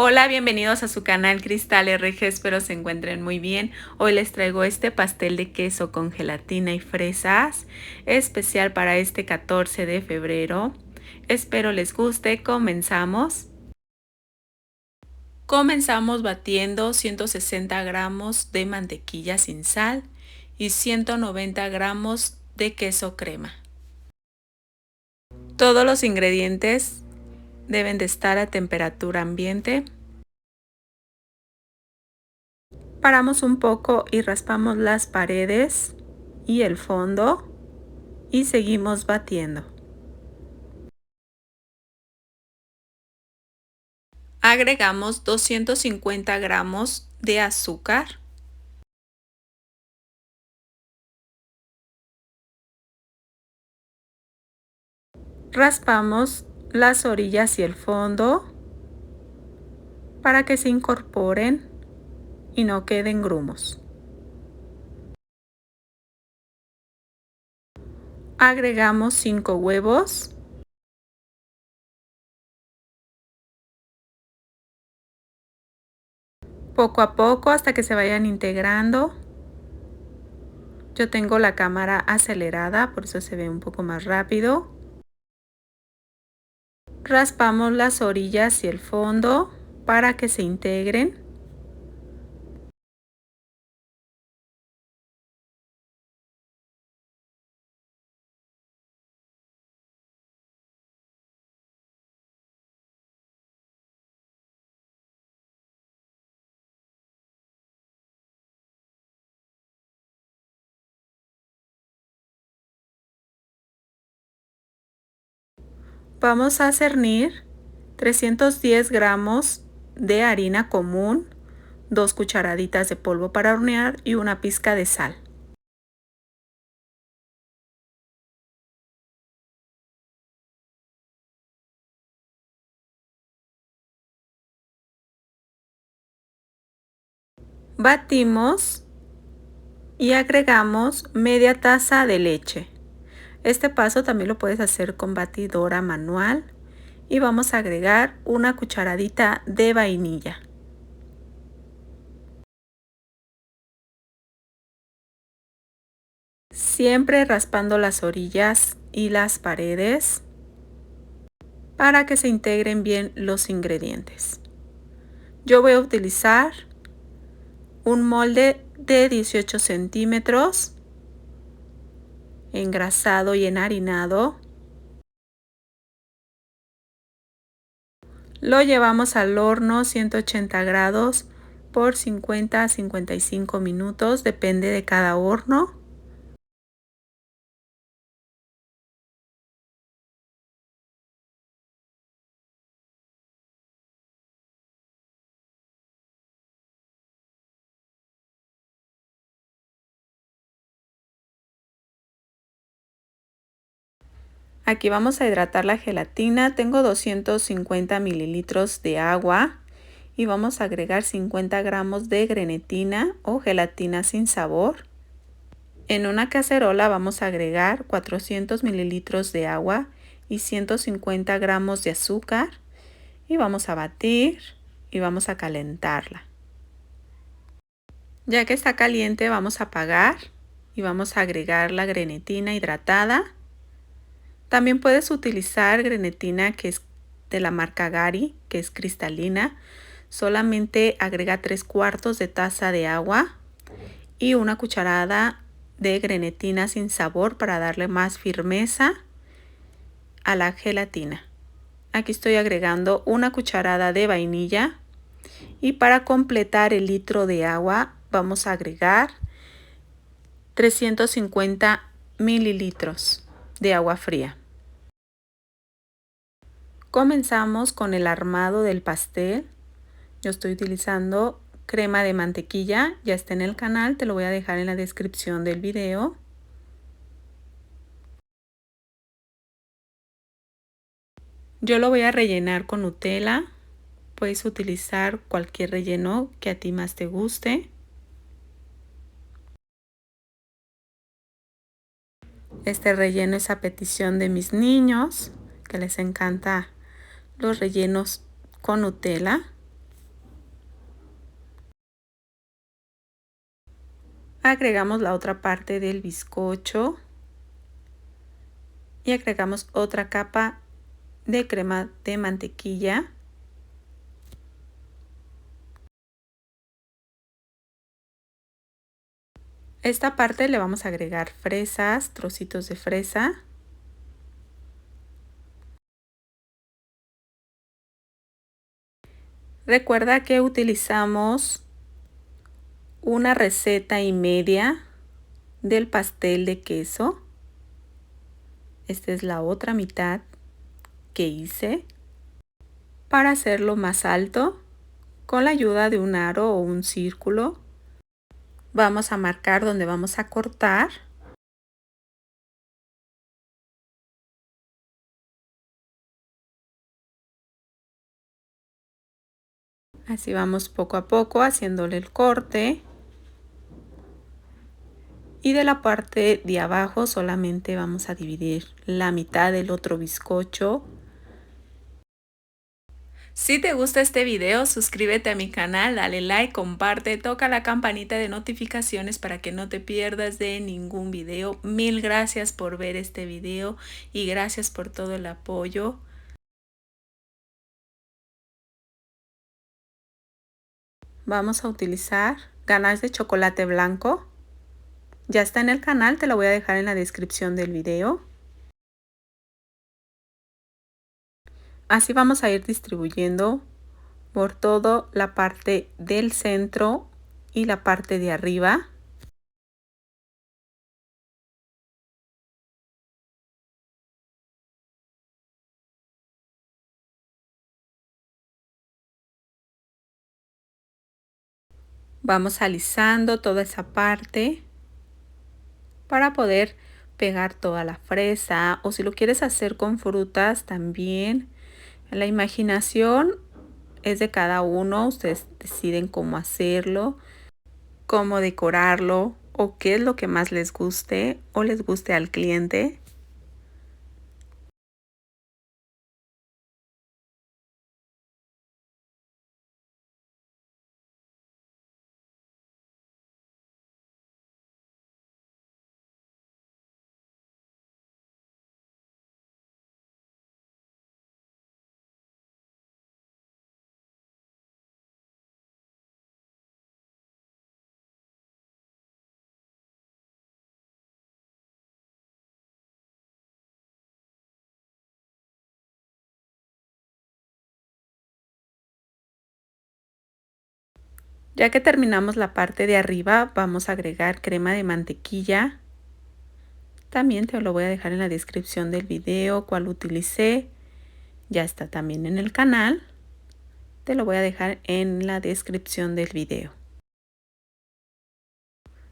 Hola, bienvenidos a su canal Cristal RG, espero se encuentren muy bien. Hoy les traigo este pastel de queso con gelatina y fresas, especial para este 14 de febrero. Espero les guste, comenzamos. Comenzamos batiendo 160 gramos de mantequilla sin sal y 190 gramos de queso crema. Todos los ingredientes deben de estar a temperatura ambiente. Paramos un poco y raspamos las paredes y el fondo y seguimos batiendo. Agregamos 250 gramos de azúcar. Raspamos las orillas y el fondo para que se incorporen y no queden grumos. Agregamos 5 huevos. Poco a poco hasta que se vayan integrando. Yo tengo la cámara acelerada, por eso se ve un poco más rápido. Raspamos las orillas y el fondo para que se integren. Vamos a cernir 310 gramos de harina común, 2 cucharaditas de polvo para hornear y una pizca de sal. Batimos y agregamos media taza de leche. Este paso también lo puedes hacer con batidora manual y vamos a agregar una cucharadita de vainilla. Siempre raspando las orillas y las paredes para que se integren bien los ingredientes. Yo voy a utilizar un molde de 18 centímetros engrasado y enharinado. Lo llevamos al horno 180 grados por 50 a 55 minutos, depende de cada horno. Aquí vamos a hidratar la gelatina. Tengo 250 mililitros de agua y vamos a agregar 50 gramos de grenetina o gelatina sin sabor. En una cacerola vamos a agregar 400 mililitros de agua y 150 gramos de azúcar y vamos a batir y vamos a calentarla. Ya que está caliente vamos a apagar y vamos a agregar la grenetina hidratada. También puedes utilizar grenetina que es de la marca Gari, que es cristalina. Solamente agrega 3/4 de taza de agua y una cucharada de grenetina sin sabor para darle más firmeza a la gelatina. Aquí estoy agregando una cucharada de vainilla y para completar el litro de agua vamos a agregar 350 mililitros de agua fría. Comenzamos con el armado del pastel. Yo estoy utilizando crema de mantequilla, ya está en el canal, te lo voy a dejar en la descripción del video. Yo lo voy a rellenar con Nutella. Puedes utilizar cualquier relleno que a ti más te guste. Este relleno es a petición de mis niños, que les encanta los rellenos con Nutella. Agregamos la otra parte del bizcocho y agregamos otra capa de crema de mantequilla. Esta parte le vamos a agregar fresas, trocitos de fresa. Recuerda que utilizamos una receta y media del pastel de queso. Esta es la otra mitad que hice. Para hacerlo más alto, con la ayuda de un aro o un círculo, vamos a marcar donde vamos a cortar. Así vamos poco a poco haciéndole el corte. Y de la parte de abajo solamente vamos a dividir la mitad del otro bizcocho. Si te gusta este video, suscríbete a mi canal, dale like, comparte, toca la campanita de notificaciones para que no te pierdas de ningún video. Mil gracias por ver este video y gracias por todo el apoyo. Vamos a utilizar ganache de chocolate blanco. Ya está en el canal, te lo voy a dejar en la descripción del video. Así vamos a ir distribuyendo por toda la parte del centro y la parte de arriba. Vamos alisando toda esa parte para poder pegar toda la fresa, o si lo quieres hacer con frutas también. La imaginación es de cada uno, ustedes deciden cómo hacerlo, cómo decorarlo o qué es lo que más les guste o les guste al cliente. Ya que terminamos la parte de arriba, vamos a agregar crema de mantequilla. También te lo voy a dejar en la descripción del video cuál utilicé. Ya está también en el canal. Te lo voy a dejar en la descripción del video.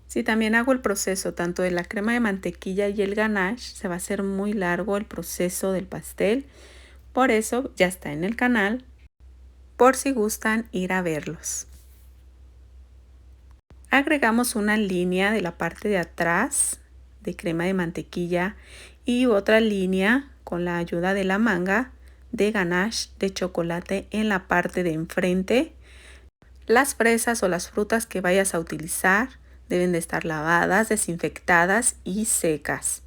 Si también hago el proceso tanto de la crema de mantequilla y el ganache, se va a hacer muy largo el proceso del pastel. Por eso ya está en el canal, por si gustan ir a verlos. Agregamos una línea de la parte de atrás de crema de mantequilla y otra línea con la ayuda de la manga de ganache de chocolate en la parte de enfrente. Las fresas o las frutas que vayas a utilizar deben de estar lavadas, desinfectadas y secas.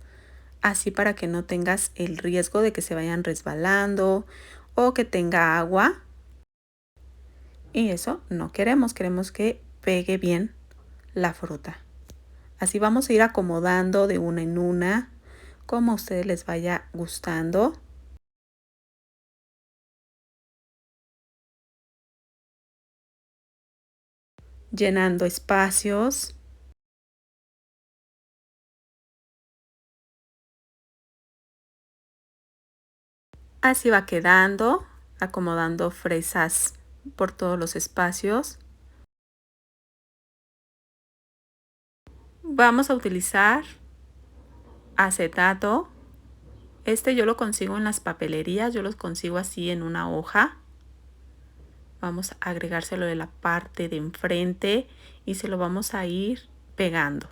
Así para que no tengas el riesgo de que se vayan resbalando o que tenga agua. Y eso no queremos, queremos que pegue bien la fruta. Así vamos a ir acomodando de una en una, como a ustedes les vaya gustando. Llenando espacios. Así va quedando, acomodando fresas por todos los espacios. Vamos a utilizar acetato. Este yo lo consigo en las papelerías, yo los consigo así en una hoja. Vamos a agregárselo de la parte de enfrente y se lo vamos a ir pegando.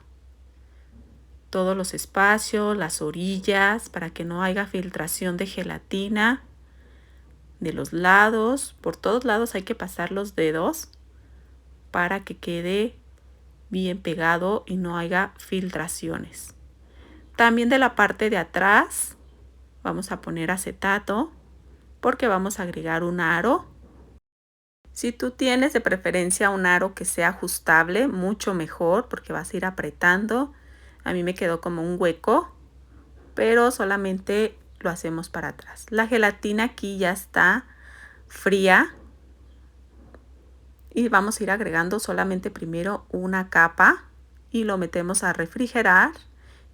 Todos los espacios, las orillas, para que no haya filtración de gelatina. De los lados, por todos lados hay que pasar los dedos para que quede bien pegado y no haya filtraciones. También de la parte de atrás vamos a poner acetato porque vamos a agregar un aro. Si tú tienes de preferencia un aro que sea ajustable, mucho mejor porque vas a ir apretando. A mí me quedó como un hueco, pero solamente lo hacemos para atrás. La gelatina aquí ya está fría y vamos a ir agregando solamente primero una capa y lo metemos a refrigerar,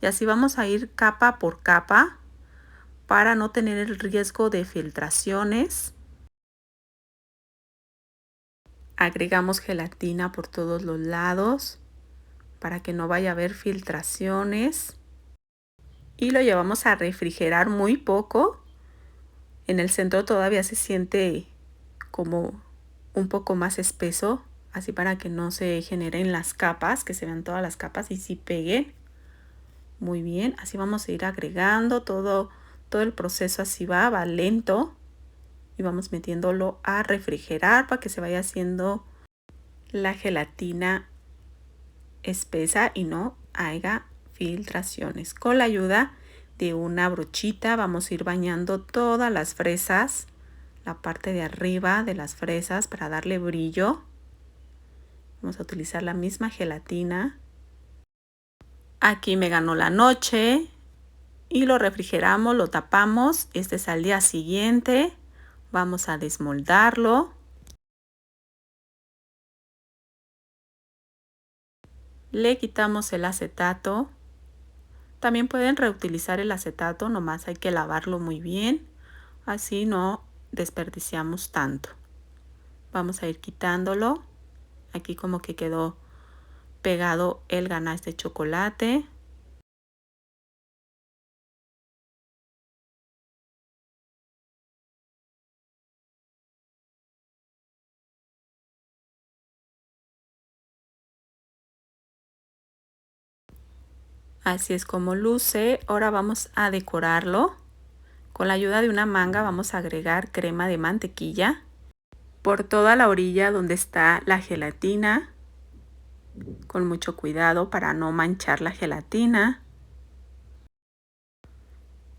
y así vamos a ir capa por capa para no tener el riesgo de filtraciones. Agregamos gelatina por todos los lados para que no vaya a haber filtraciones y lo llevamos a refrigerar muy poco. En el centro todavía se siente como un poco más espeso, así para que no se generen las capas, que se vean todas las capas y sí peguen. Muy bien, así vamos a ir agregando todo el proceso, así va lento, y vamos metiéndolo a refrigerar para que se vaya haciendo la gelatina espesa y no haya filtraciones. Con la ayuda de una brochita vamos a ir bañando todas las fresas, la parte de arriba de las fresas, para darle brillo. Vamos a utilizar la misma gelatina. Aquí me ganó la noche y lo refrigeramos, lo tapamos. Este es al día siguiente. Vamos a desmoldarlo. Le quitamos el acetato. También pueden reutilizar el acetato, nomás hay que lavarlo muy bien, así no desperdiciamos tanto. Vamos a ir quitándolo. Aquí como que quedó pegado el ganache de chocolate. Así es como luce. Ahora vamos a decorarlo. Con la ayuda de una manga vamos a agregar crema de mantequilla por toda la orilla donde está la gelatina, con mucho cuidado para no manchar la gelatina.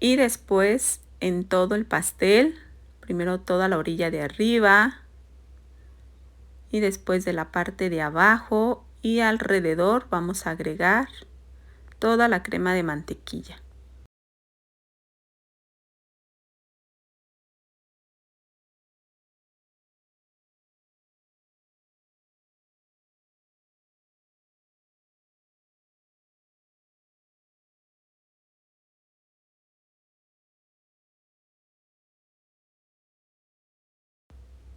Y después en todo el pastel, primero toda la orilla de arriba y después de la parte de abajo y alrededor vamos a agregar toda la crema de mantequilla.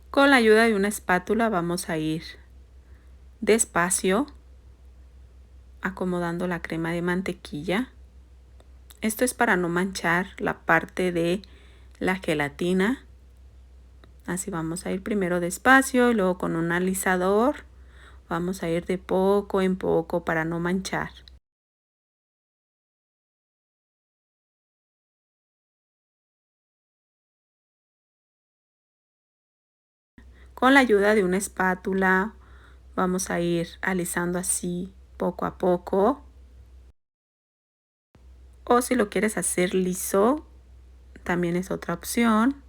Con la ayuda de una espátula vamos a ir despacio acomodando la crema de mantequilla. Esto es para no manchar la parte de la gelatina. Así vamos a ir primero despacio y luego con un alisador vamos a ir de poco en poco para no manchar. Con la ayuda de una espátula vamos a ir alisando así poco a poco. O si lo quieres hacer liso, también es otra opción.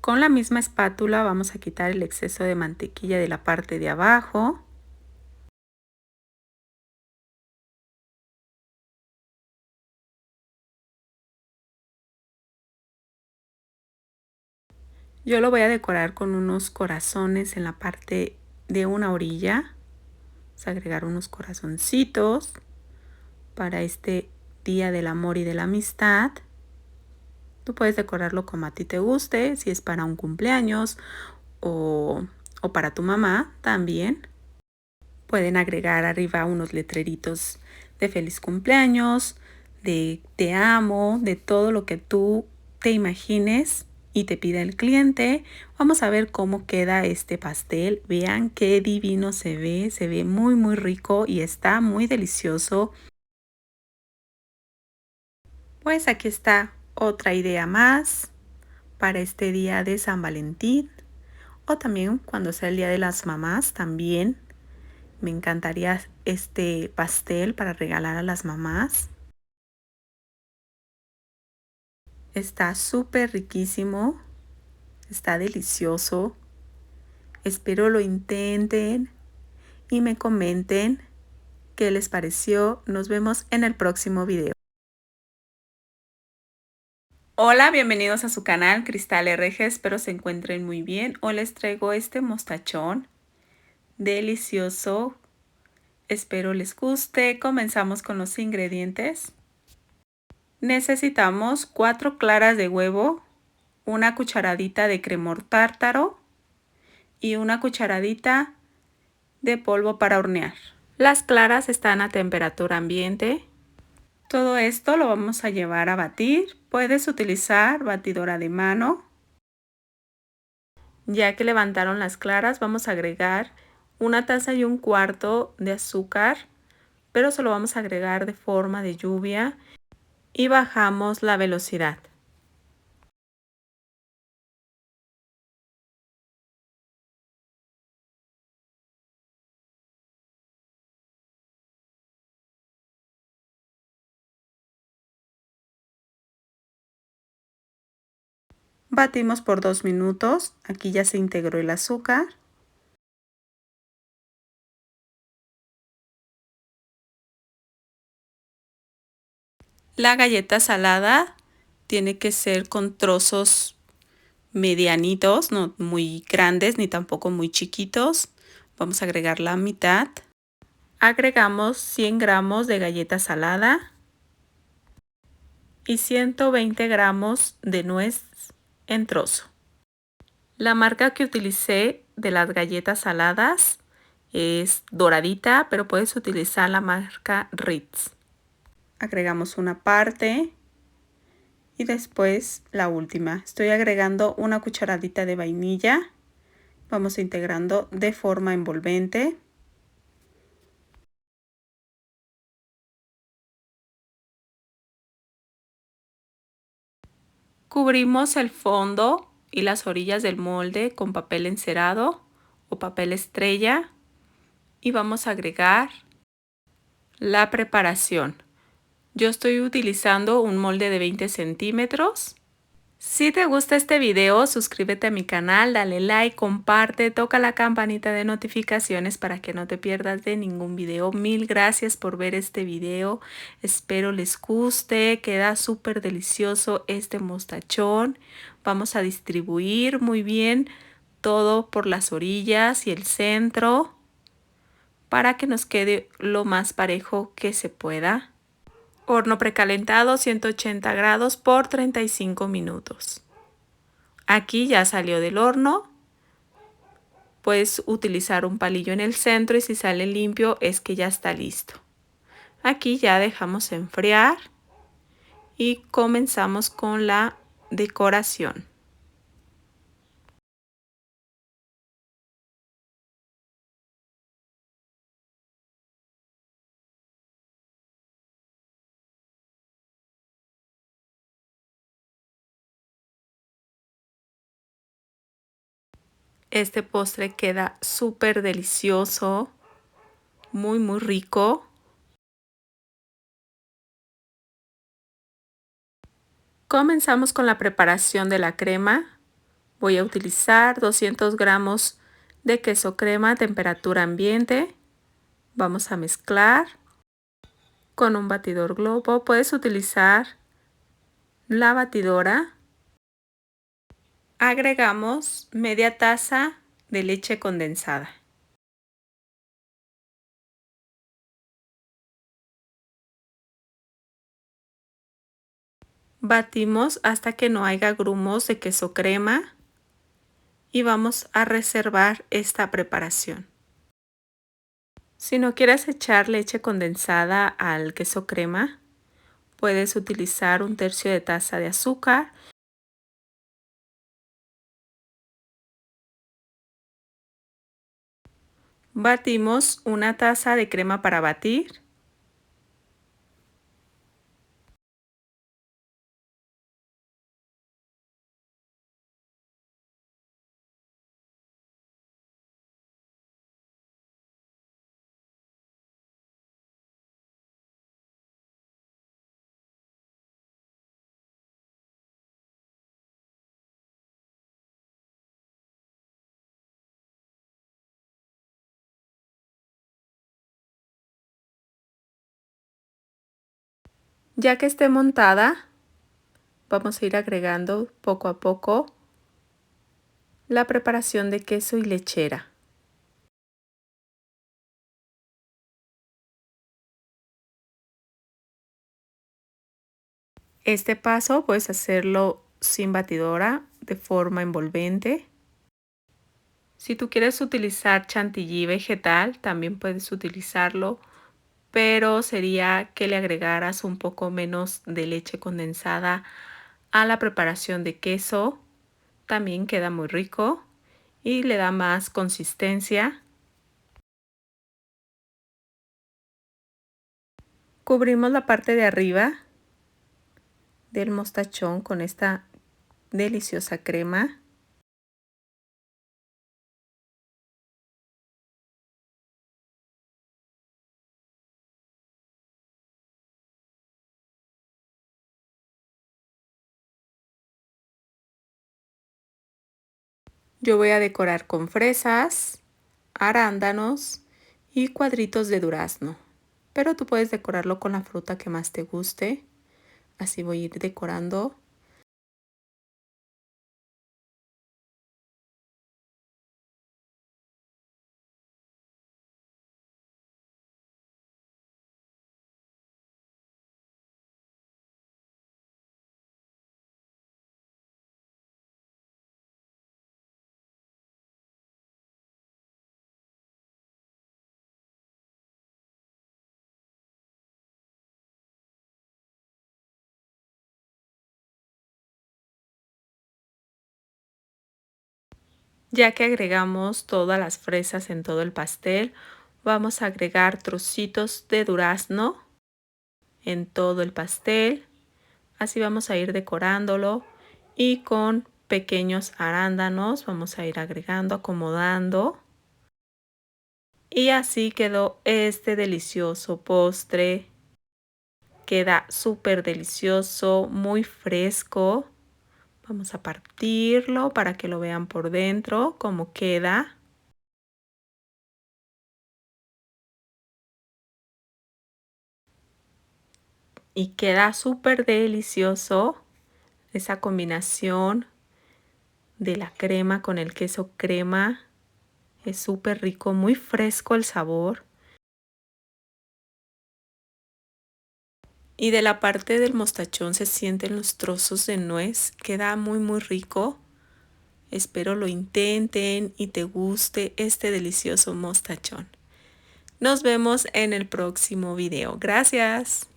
Con la misma espátula vamos a quitar el exceso de mantequilla de la parte de abajo. Yo lo voy a decorar con unos corazones en la parte de una orilla. Vamos a agregar unos corazoncitos para este día del amor y de la amistad. Tú puedes decorarlo como a ti te guste, si es para un cumpleaños o o para tu mamá también. Pueden agregar arriba unos letreritos de feliz cumpleaños, de te amo, de todo lo que tú te imagines y te pida el cliente. Vamos a ver cómo queda este pastel. Vean qué divino se ve muy muy rico y está muy delicioso. Pues aquí está otra idea más para este día de San Valentín o también cuando sea el día de las mamás también. Me encantaría este pastel para regalar a las mamás. Está súper riquísimo, está delicioso. Espero lo intenten y me comenten qué les pareció. Nos vemos en el próximo video. Hola, bienvenidos a su canal Cristal RG, espero se encuentren muy bien. Hoy les traigo este mostachón delicioso. Espero les guste. Comenzamos con los ingredientes. Necesitamos 4 claras de huevo, una cucharadita de cremor tártaro y una cucharadita de polvo para hornear. Las claras están a temperatura ambiente. Todo esto lo vamos a llevar a batir. Puedes utilizar batidora de mano. Ya que levantaron las claras, vamos a agregar 1 taza y 1/4 de azúcar, pero se lo vamos a agregar de forma de lluvia y bajamos la velocidad. Batimos por 2 minutos. Aquí ya se integró el azúcar. La galleta salada tiene que ser con trozos medianitos, no muy grandes ni tampoco muy chiquitos. Vamos a agregar la mitad. Agregamos 100 gramos de galleta salada y 120 gramos de nuez en trozo. La marca que utilicé de las galletas saladas es doradita, pero puedes utilizar la marca Ritz. Agregamos una parte y después la última. Estoy agregando una cucharadita de vainilla. Vamos integrando de forma envolvente. Cubrimos el fondo y las orillas del molde con papel encerado o papel estrella y vamos a agregar la preparación. Yo estoy utilizando un molde de 20 centímetros. Si te gusta este video, suscríbete a mi canal, dale like, comparte, toca la campanita de notificaciones para que no te pierdas de ningún video. Mil gracias por ver este video. Espero les guste. Queda súper delicioso este mostachón. Vamos a distribuir muy bien todo por las orillas y el centro para que nos quede lo más parejo que se pueda. Horno precalentado 180 grados por 35 minutos. Aquí ya salió del horno. Puedes utilizar un palillo en el centro y si sale limpio es que ya está listo. Aquí ya dejamos enfriar y comenzamos con la decoración. Este postre queda súper delicioso, muy muy rico. Comenzamos con la preparación de la crema. Voy a utilizar 200 gramos de queso crema a temperatura ambiente. Vamos a mezclar con un batidor globo. Puedes utilizar la batidora. Agregamos media taza de leche condensada. Batimos hasta que no haya grumos de queso crema y vamos a reservar esta preparación. Si no quieres echar leche condensada al queso crema, puedes utilizar 1/3 de taza de azúcar. Batimos 1 taza de crema para batir. Ya que esté montada, vamos a ir agregando poco a poco la preparación de queso y lechera. Este paso puedes hacerlo sin batidora, de forma envolvente. Si tú quieres utilizar chantilly vegetal, también puedes utilizarlo, pero sería que le agregaras un poco menos de leche condensada a la preparación de queso. También queda muy rico y le da más consistencia. Cubrimos la parte de arriba del mostachón con esta deliciosa crema. Yo voy a decorar con fresas, arándanos y cuadritos de durazno, pero tú puedes decorarlo con la fruta que más te guste. Así voy a ir decorando. Ya que agregamos todas las fresas en todo el pastel, vamos a agregar trocitos de durazno en todo el pastel. Así vamos a ir decorándolo y con pequeños arándanos vamos a ir agregando, acomodando. Y así quedó este delicioso postre. Queda súper delicioso, muy fresco. Vamos a partirlo para que lo vean por dentro cómo queda. Y queda súper delicioso esa combinación de la crema con el queso crema. Es súper rico, muy fresco el sabor. Y de la parte del mostachón se sienten los trozos de nuez. Queda muy rico. Espero lo intenten y te guste este delicioso mostachón. Nos vemos en el próximo video. Gracias.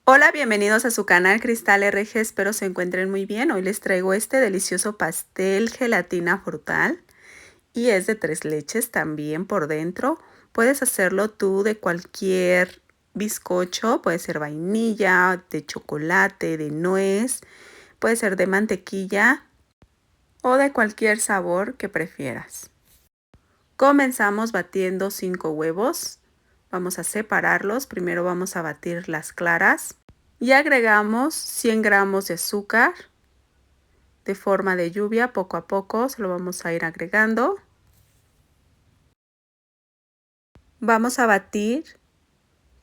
Hola, bienvenidos a su canal Cristal RG, espero se encuentren muy bien. Hoy les traigo este delicioso pastel gelatina frutal y es de 3 leches también por dentro. Puedes hacerlo tú de cualquier bizcocho, puede ser vainilla, de chocolate, de nuez, puede ser de mantequilla o de cualquier sabor que prefieras. Comenzamos batiendo 5 huevos. Vamos a separarlos. Primero vamos a batir las claras. Y agregamos 100 gramos de azúcar de forma de lluvia. Poco a poco se lo vamos a ir agregando. Vamos a batir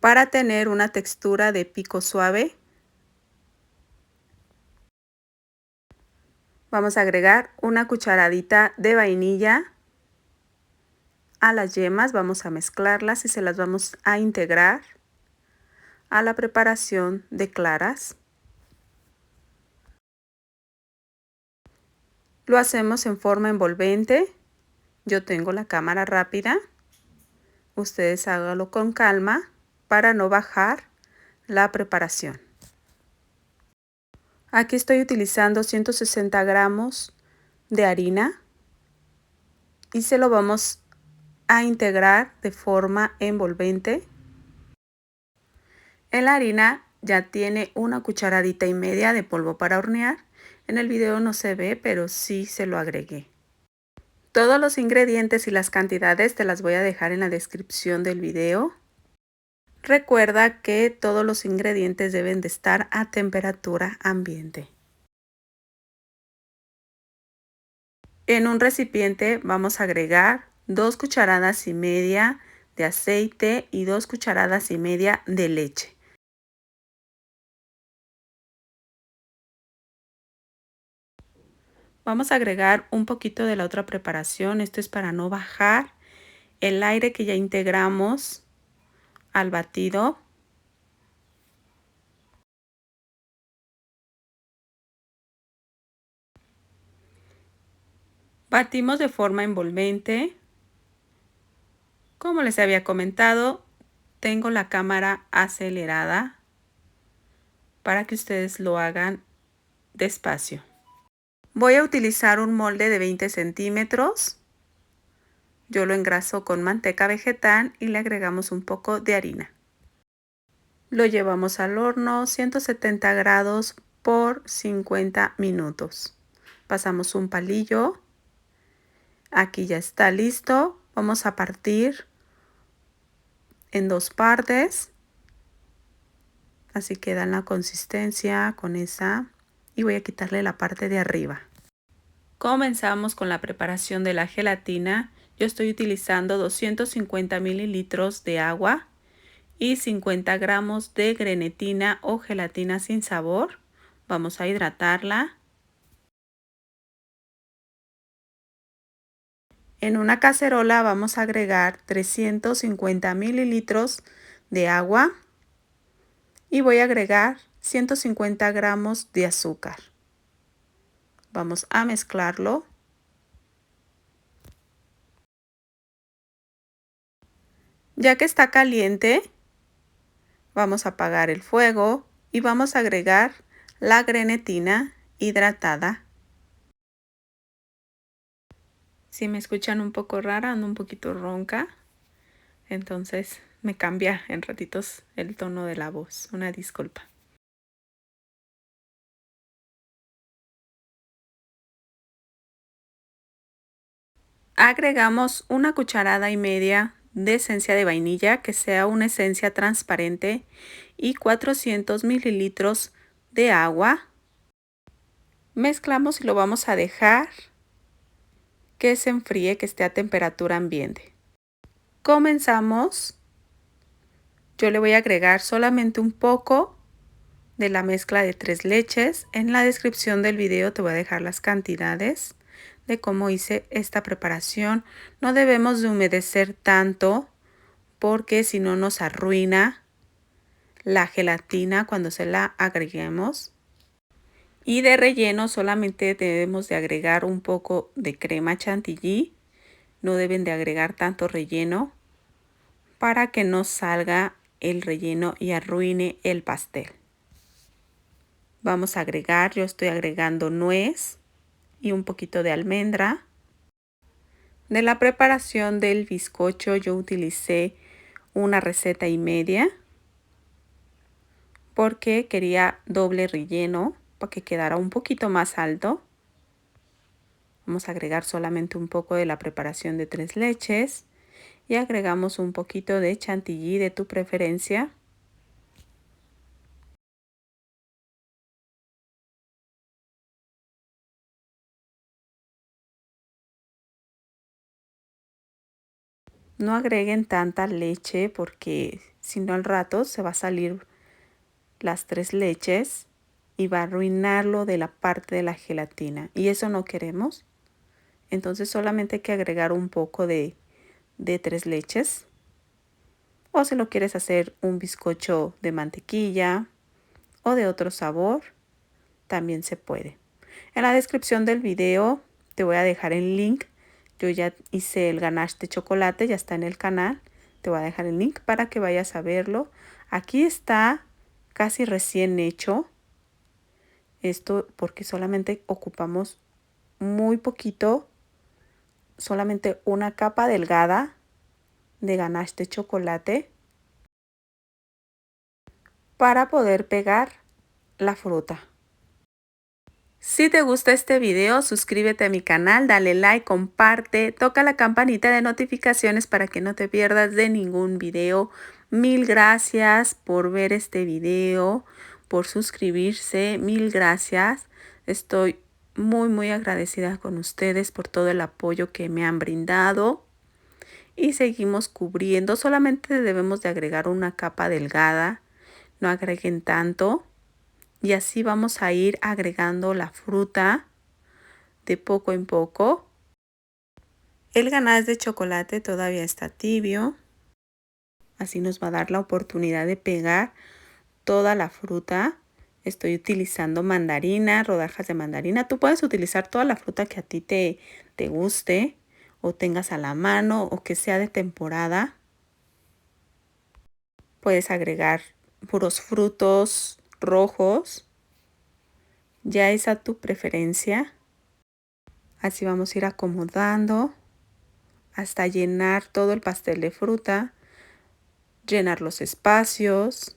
para tener una textura de pico suave. Vamos a agregar una cucharadita de vainilla a las yemas. Vamos a mezclarlas y se las vamos a integrar a la preparación de claras. Lo hacemos en forma envolvente. Yo tengo la cámara rápida. Ustedes háganlo con calma para no bajar la preparación. Aquí estoy utilizando 160 gramos de harina y se lo vamos a integrar de forma envolvente. En la harina ya tiene una cucharadita y media de polvo para hornear. En el video no se ve, pero sí se lo agregué. Todos los ingredientes y las cantidades te las voy a dejar en la descripción del video. Recuerda que todos los ingredientes deben de estar a temperatura ambiente. En un recipiente vamos a agregar 2 cucharadas y media de aceite y 2 cucharadas y media de leche. Vamos a agregar un poquito de la otra preparación. Esto es para no bajar el aire que ya integramos al batido. Batimos de forma envolvente. Como les había comentado, tengo la cámara acelerada para que ustedes lo hagan despacio. Voy a utilizar un molde de 20 centímetros. Yo lo engraso con manteca vegetal y le agregamos un poco de harina. Lo llevamos al horno 170 grados por 50 minutos. Pasamos un palillo. Aquí ya está listo. Vamos a partir en 2 partes. Así queda la consistencia con esa. Y voy a quitarle la parte de arriba. Comenzamos con la preparación de la gelatina. Yo estoy utilizando 250 mililitros de agua y 50 gramos de grenetina o gelatina sin sabor. Vamos a hidratarla. En una cacerola vamos a agregar 350 mililitros de agua y voy a agregar 150 gramos de azúcar. Vamos a mezclarlo. Ya que está caliente, vamos a apagar el fuego y vamos a agregar la grenetina hidratada. Si me escuchan un poco rara, ando un poquito ronca, entonces me cambia en ratitos el tono de la voz. Una disculpa. Agregamos una cucharada y media de esencia de vainilla, que sea una esencia transparente, y 400 mililitros de agua. Mezclamos y lo vamos a dejar que se enfríe, que esté a temperatura ambiente. Comenzamos. Yo le voy a agregar solamente un poco de la mezcla de 3 leches. En la descripción del video te voy a dejar las cantidades de cómo hice esta preparación. No debemos de humedecer tanto porque si no nos arruina la gelatina cuando se la agreguemos. Y de relleno solamente debemos de agregar un poco de crema chantilly. No deben de agregar tanto relleno para que no salga el relleno y arruine el pastel. Vamos a agregar, yo estoy agregando nuez y un poquito de almendra. De la preparación del bizcocho yo utilicé una receta y media porque quería doble relleno para que quedara un poquito más alto. Vamos a agregar solamente un poco de la preparación de 3 leches y agregamos un poquito de chantilly de tu preferencia. No agreguen tanta leche porque si no al rato se va a salir las 3 leches y va a arruinarlo de la parte de la gelatina. Y eso no queremos. Entonces solamente hay que agregar un poco de 3 leches. O si lo quieres hacer un bizcocho de mantequilla o de otro sabor, también se puede. En la descripción del video te voy a dejar el link. Yo ya hice el ganache de chocolate, ya está en el canal. Te voy a dejar el link para que vayas a verlo. Aquí está casi recién hecho. Esto porque solamente ocupamos muy poquito, solamente una capa delgada de ganache de chocolate para poder pegar la fruta. Si te gusta este video, suscríbete a mi canal, dale like, comparte, toca la campanita de notificaciones para que no te pierdas de ningún video. Mil gracias por ver este video, por suscribirse, mil gracias. Estoy muy agradecida con ustedes por todo el apoyo que me han brindado. Y seguimos cubriendo, solamente debemos de agregar una capa delgada, no agreguen tanto. Y así vamos a ir agregando la fruta de poco en poco. El ganache de chocolate todavía está tibio. Así nos va a dar la oportunidad de pegar toda la fruta. Estoy utilizando mandarina, rodajas de mandarina. Tú puedes utilizar toda la fruta que a ti te guste o tengas a la mano o que sea de temporada. Puedes agregar puros frutos rojos. Ya es a tu preferencia. Así vamos a ir acomodando hasta llenar todo el pastel de fruta, llenar los espacios.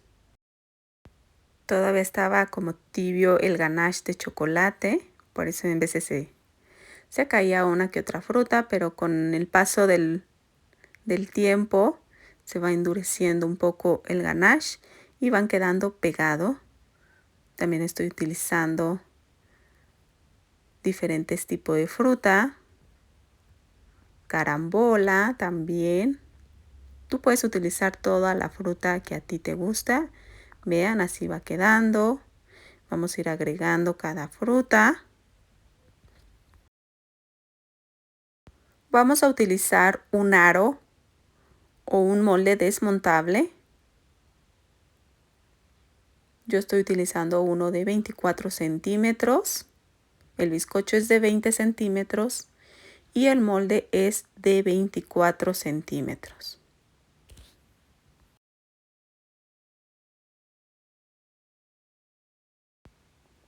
Todavía estaba como tibio el ganache de chocolate, por eso en veces se caía una que otra fruta, pero con el paso del tiempo se va endureciendo un poco el ganache y van quedando pegado. También estoy utilizando diferentes tipos de fruta, carambola también. Tú puedes utilizar toda la fruta que a ti te gusta. Vean, así va quedando. Vamos a ir agregando cada fruta. Vamos a utilizar un aro o un molde desmontable. Yo estoy utilizando uno de 24 centímetros. El bizcocho es de 20 centímetros y el molde es de 24 centímetros.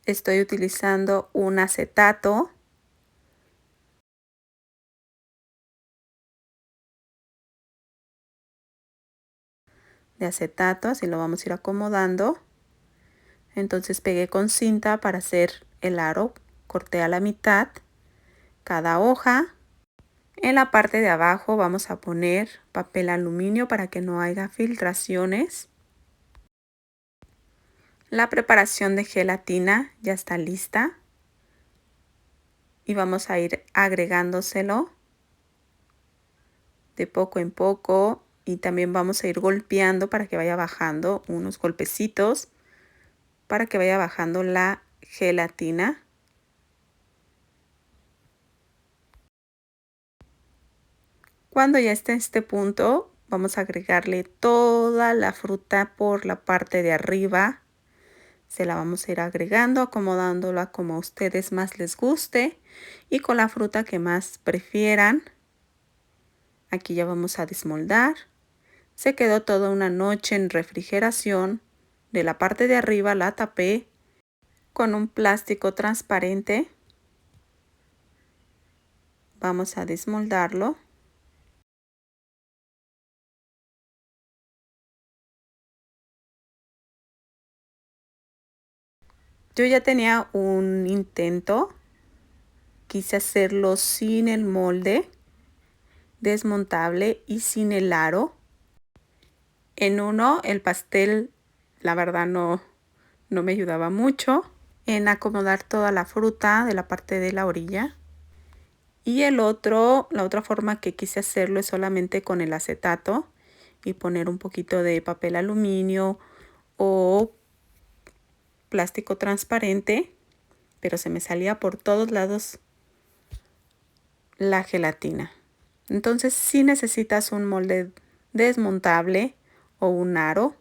Estoy utilizando un acetato. De acetato, así lo vamos a ir acomodando. Entonces pegué con cinta para hacer el aro. Corté a la mitad cada hoja. En la parte de abajo vamos a poner papel aluminio para que no haya filtraciones. La preparación de gelatina ya está lista. Y vamos a ir agregándoselo de poco en poco. Y también vamos a ir golpeando para que vaya bajando unos golpecitos. Para que vaya bajando la gelatina. Cuando ya esté en este punto, vamos a agregarle toda la fruta por la parte de arriba. Se la vamos a ir agregando, acomodándola como a ustedes más les guste y con la fruta que más prefieran. Aquí ya vamos a desmoldar. Se quedó toda una noche en refrigeración. De la parte de arriba la tapé con un plástico transparente. Vamos a desmoldarlo. Yo ya tenía un intento. Quise hacerlo sin el molde desmontable y sin el aro. En uno el pastel, la verdad no me ayudaba mucho en acomodar toda la fruta de la parte de la orilla. Y la otra forma que quise hacerlo es solamente con el acetato y poner un poquito de papel aluminio o plástico transparente, pero se me salía por todos lados la gelatina. Entonces sí necesitas un molde desmontable o un aro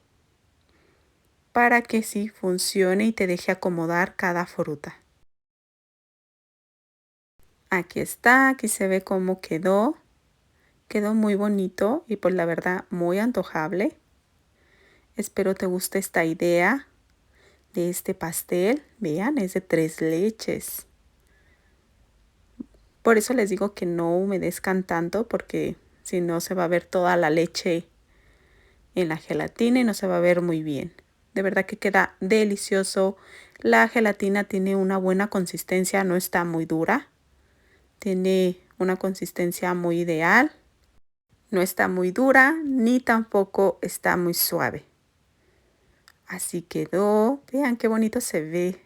para que sí funcione y te deje acomodar cada fruta. Aquí está, aquí se ve cómo quedó. Quedó muy bonito y pues la verdad muy antojable. Espero te guste esta idea de este pastel. Vean, es de 3 leches. Por eso les digo que no humedezcan tanto porque si no se va a ver toda la leche en la gelatina y no se va a ver muy bien. De verdad que queda delicioso. La gelatina tiene una buena consistencia, no está muy dura. Tiene una consistencia muy ideal. No está muy dura ni tampoco está muy suave. Así quedó. Vean qué bonito se ve.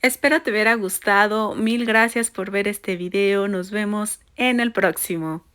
Espero te hubiera gustado. Mil gracias por ver este video. Nos vemos en el próximo.